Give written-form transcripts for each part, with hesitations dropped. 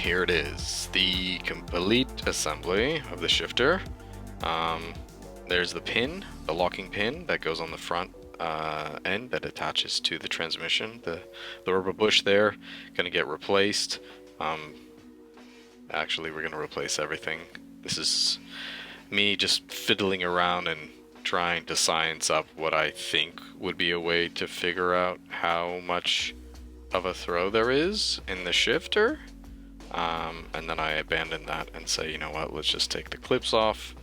here it is, the complete assembly of the shifter. There's the pin, the locking pin that goes on the front end that attaches to the transmission. The rubber bush there gonna get replaced. Actually, we're gonna replace everything. This is me just fiddling around and trying to science up what I think would be a way to figure out how much of a throw there is in the shifter. And then I abandon that and say, you know what, let's just take the clips off.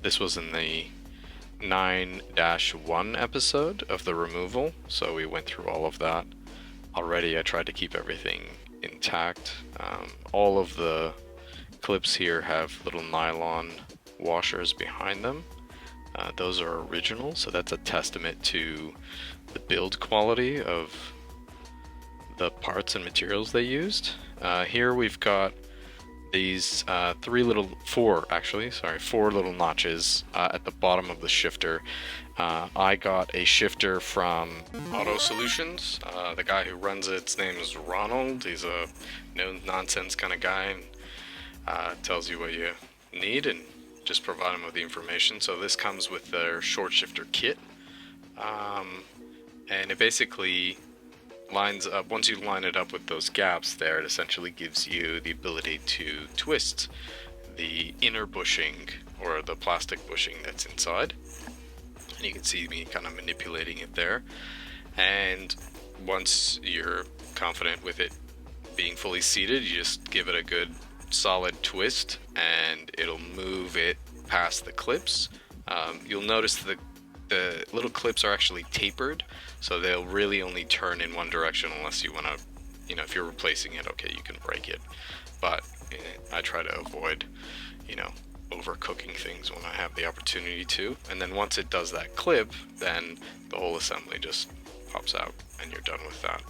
This was in the 9-1 episode of the removal, so we went through all of that. Already I tried to keep everything intact. All of the clips here have little nylon washers behind them. Those are original, so that's a testament to the build quality of the parts and materials they used. Here we've got these four little notches at the bottom of the shifter. I got a shifter from Auto Solutions. The guy who runs it's name is Ronald. He's a no-nonsense kind of guy, and tells you what you need and just provide him with the information. So this comes with their short shifter kit, and it basically lines up. Once you line it up with those gaps there, it essentially gives you the ability to twist the inner bushing or the plastic bushing that's inside. And you can see me kind of manipulating it there. And once you're confident with it being fully seated, you just give it a good solid twist and it'll move it past the clips. You'll notice the little clips are actually tapered, so they'll really only turn in one direction unless you want to, if you're replacing it, okay, you can break it. But I try to avoid, overcooking things when I have the opportunity to. And then once it does that clip, then the whole assembly just pops out and you're done with that.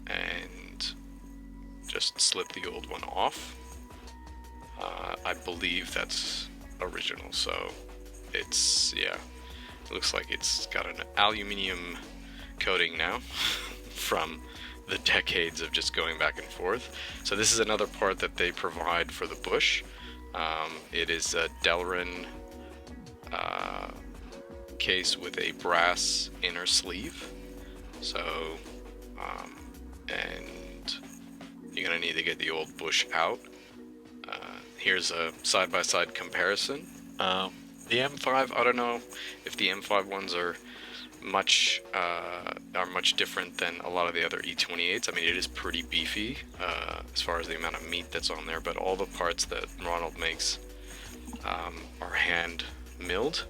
And just slip the old one off. I believe that's original, so it's, it looks like it's got an aluminium coating now from the decades of just going back and forth. So this is another part that they provide for the bush. It is a Delrin case with a brass inner sleeve. So, and you're gonna need to get the old bush out. Here's a side-by-side comparison. The M5, I don't know if the M5 ones are much different than a lot of the other E28s. I mean, it is pretty beefy as far as the amount of meat that's on there, but all the parts that Ronald makes are hand milled.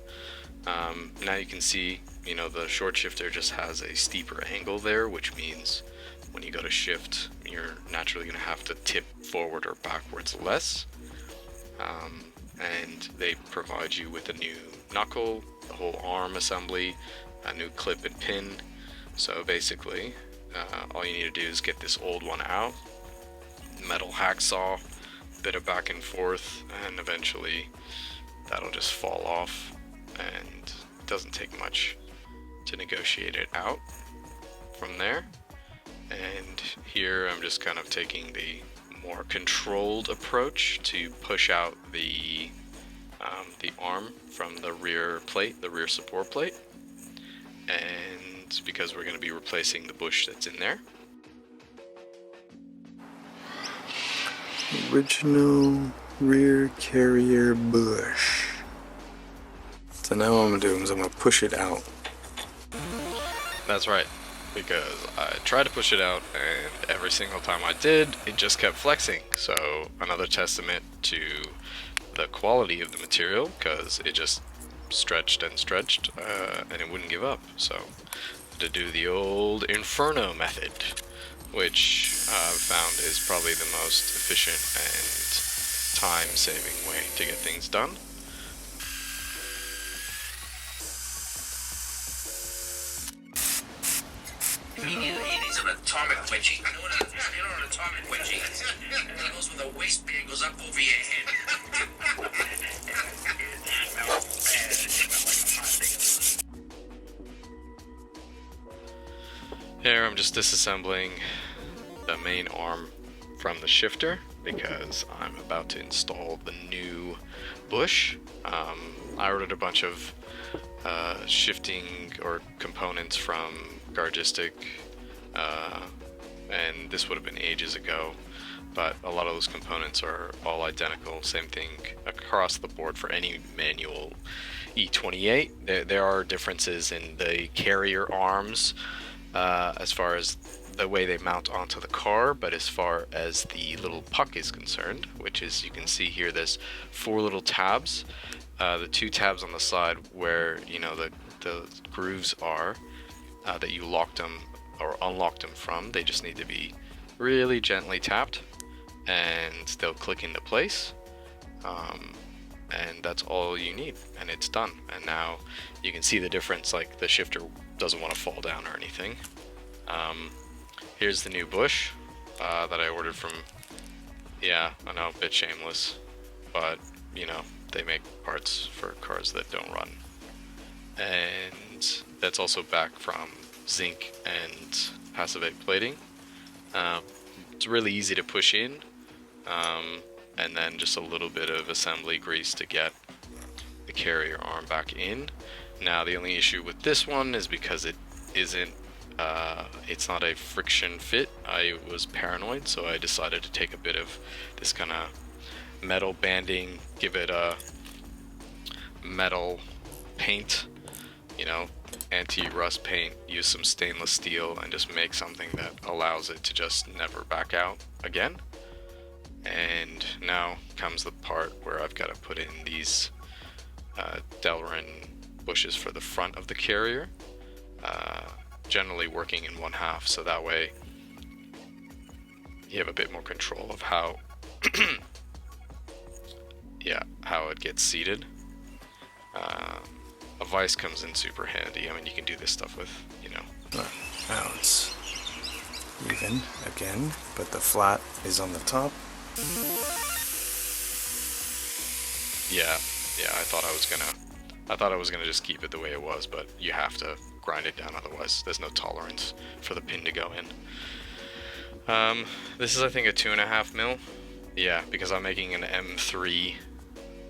Now you can see, the short shifter just has a steeper angle there, which means when you go to shift, you're naturally going to have to tip forward or backwards less. And they provide you with a new knuckle, the whole arm assembly, a new clip and pin. So basically, all you need to do is get this old one out, metal hacksaw, bit of back and forth, and eventually that'll just fall off, and it doesn't take much to negotiate it out from there. And here I'm just kind of taking the more controlled approach to push out the arm from the rear plate, the rear support plate, and because we're going to be replacing the bush that's in there. Original rear carrier bush. So now what I'm going to do is I'm going to push it out. That's right, because I tried to push it out and every single time I did, it just kept flexing. So another testament to the quality of the material, because it just stretched and stretched and it wouldn't give up. So to do the old Inferno method, which I've found is probably the most efficient and time-saving way to get things done. He's an atomic wedgie. You know an atomic wedgie? It goes with a waistband, goes up over your head. Here I'm just disassembling the main arm from the shifter because I'm about to install the new bush. I ordered a bunch of shifting or components from Gargistic, and this would have been ages ago, but a lot of those components are all identical. Same thing across the board for any manual E28. There are differences in the carrier arms as far as the way they mount onto the car, but as far as the little puck is concerned, which is, you can see here, there's 4 little tabs. The 2 tabs on the side where, you know, the grooves are, that you locked them or unlocked them from, they just need to be really gently tapped and they'll click into place. And that's all you need, and it's done. And now you can see the difference, like the shifter doesn't want to fall down or anything. Here's the new bush that I ordered from, yeah, I know, a bit shameless, but you know, they make parts for cars that don't run. And that's also back from zinc and passivate plating. It's really easy to push in, and then just a little bit of assembly grease to get the carrier arm back in. Now the only issue with this one is because it isn't, it's not a friction fit. I was paranoid, so I decided to take a bit of this kind of metal banding, give it a metal paint, you know, anti-rust paint, use some stainless steel, and just make something that allows it to just never back out again. And now comes the part where I've got to put in these Delrin bushes for the front of the carrier, generally working in 1/2, so that way you have a bit more control of how yeah, how it gets seated. A vise comes in super handy. I mean, you can do this stuff with, you know. Now it's even again, but the flat is on the top. Yeah, I thought I was gonna just keep it the way it was, but you have to grind it down, otherwise there's no tolerance for the pin to go in. This is, I think, a 2.5 mil. Yeah, because I'm making an M3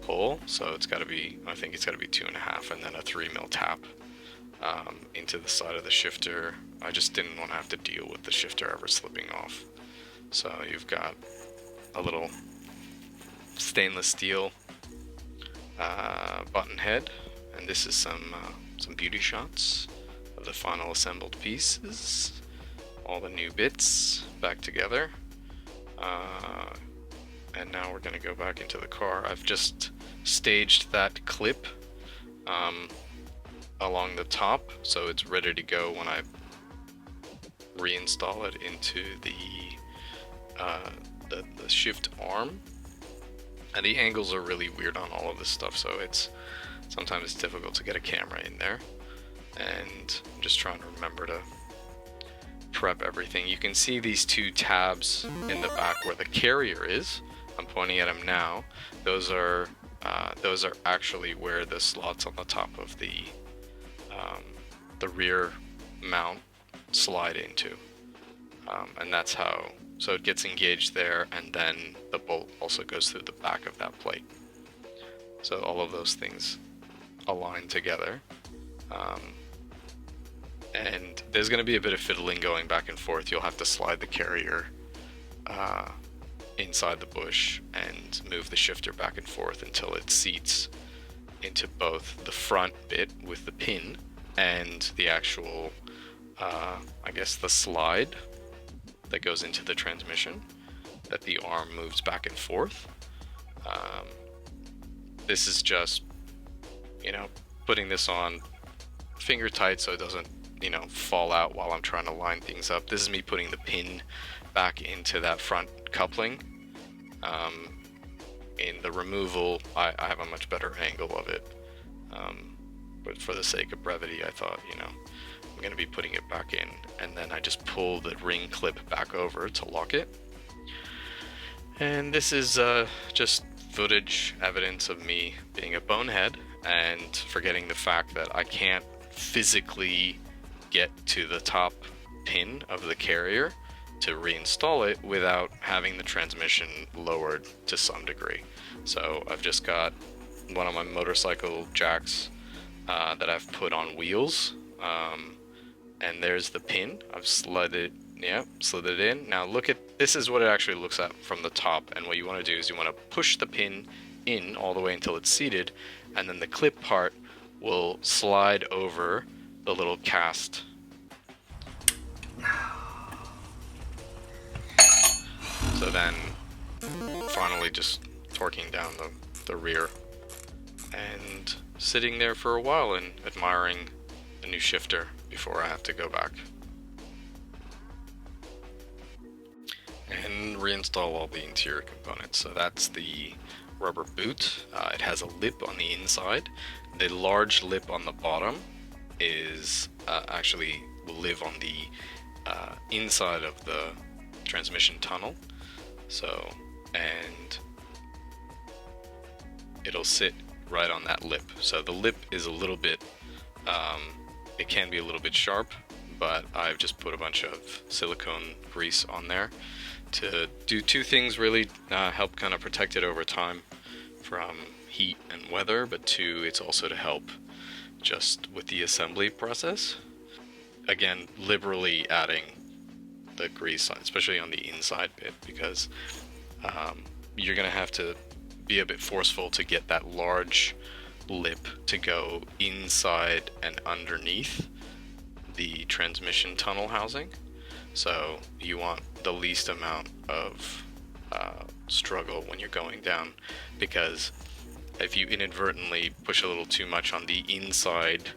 hole, so it's got to be, I think it's got to be 2.5, and then a 3 mil tap into the side of the shifter. I just didn't want to have to deal with the shifter ever slipping off. So you've got a little stainless steel button head, and this is some beauty shots of the final assembled pieces, all the new bits back together. And now we're gonna go back into the car. I've just staged that clip along the top, so it's ready to go when I reinstall it into the shift arm. And the angles are really weird on all of this stuff, so sometimes it's difficult to get a camera in there. And I'm just trying to remember to prep everything. You can see these 2 tabs in the back where the carrier is. I'm pointing at them now. Those are actually where the slots on the top of the rear mount slide into, and that's how. So it gets engaged there, and then the bolt also goes through the back of that plate. So all of those things align together. And there's going to be a bit of fiddling going back and forth. You'll have to slide the carrier inside the bush and move the shifter back and forth until it seats into both the front bit with the pin and the actual, I guess, the slide that goes into the transmission, that the arm moves back and forth. This is just, you know, putting this on finger tight so it doesn't, you know, fall out while I'm trying to line things up. This is me putting the pin back into that front coupling. In the removal, I have a much better angle of it, but for the sake of brevity, I thought, you know, I'm going to be putting it back in, and then I just pull the ring clip back over to lock it. And this is just footage, evidence of me being a bonehead and forgetting the fact that I can't physically get to the top pin of the carrier to reinstall it without having the transmission lowered to some degree. So I've just got one of my motorcycle jacks that I've put on wheels, and there's the pin. I've slid it in. Now look at, this is what it actually looks at from the top, and what you want to do is you want to push the pin in all the way until it's seated, and then the clip part will slide over the little cast. So then finally just torquing down the rear and sitting there for a while and admiring the new shifter before I have to go back and reinstall all the interior components. So that's the rubber boot. It has a lip on the inside. The large lip on the bottom is actually will live on the inside of the transmission tunnel. So, and it'll sit right on that lip. So the lip is a little bit, it can be a little bit sharp, but I've just put a bunch of silicone grease on there to do two things really. Help kind of protect it over time from heat and weather, but two, it's also to help just with the assembly process. Again, liberally adding the grease, especially on the inside bit, because you're gonna have to be a bit forceful to get that large lip to go inside and underneath the transmission tunnel housing. So you want the least amount of struggle when you're going down, because if you inadvertently push a little too much on the inside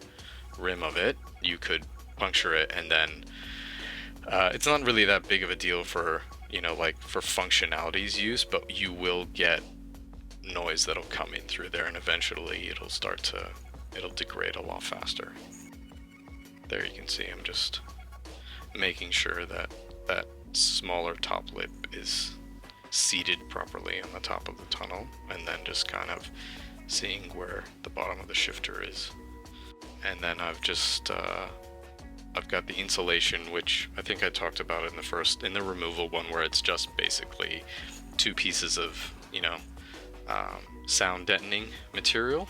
rim of it, you could puncture it, and then it's not really that big of a deal for, you know, like for functionality's use, but you will get noise that'll come in through there, and eventually it'll degrade a lot faster. There you can see I'm just making sure that that smaller top lip is seated properly on the top of the tunnel, and then just kind of seeing where the bottom of the shifter is. And then I've just I've got the insulation, which I think I talked about in the removal one, where it's just basically two pieces of, you know, sound deadening material.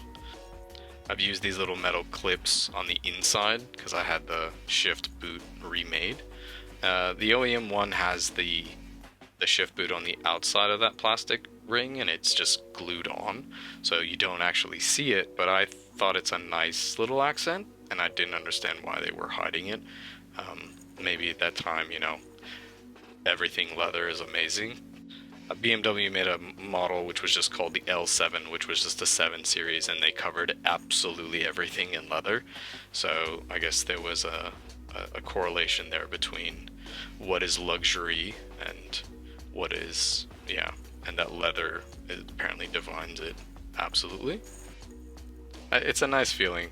I've used these little metal clips on the inside because I had the shift boot remade. The OEM one has the shift boot on the outside of that plastic ring, and it's just glued on, so you don't actually see it, but I thought it's a nice little accent, and I didn't understand why they were hiding it. Maybe at that time, you know, everything leather is amazing. BMW made a model which was just called the L7, which was just a 7 series, and they covered absolutely everything in leather. So I guess there was a correlation there between what is luxury and what is, yeah, and that leather apparently defines it absolutely. It's a nice feeling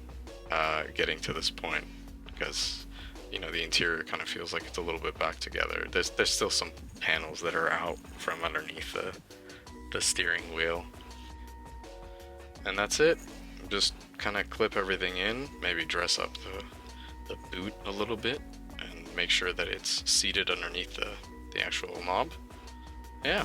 getting to this point, because, you know, the interior kind of feels like it's a little bit back together. There's still some panels that are out from underneath the steering wheel. And that's it. Just kind of clip everything in, maybe dress up the boot a little bit, and make sure that it's seated underneath the actual knob. Yeah.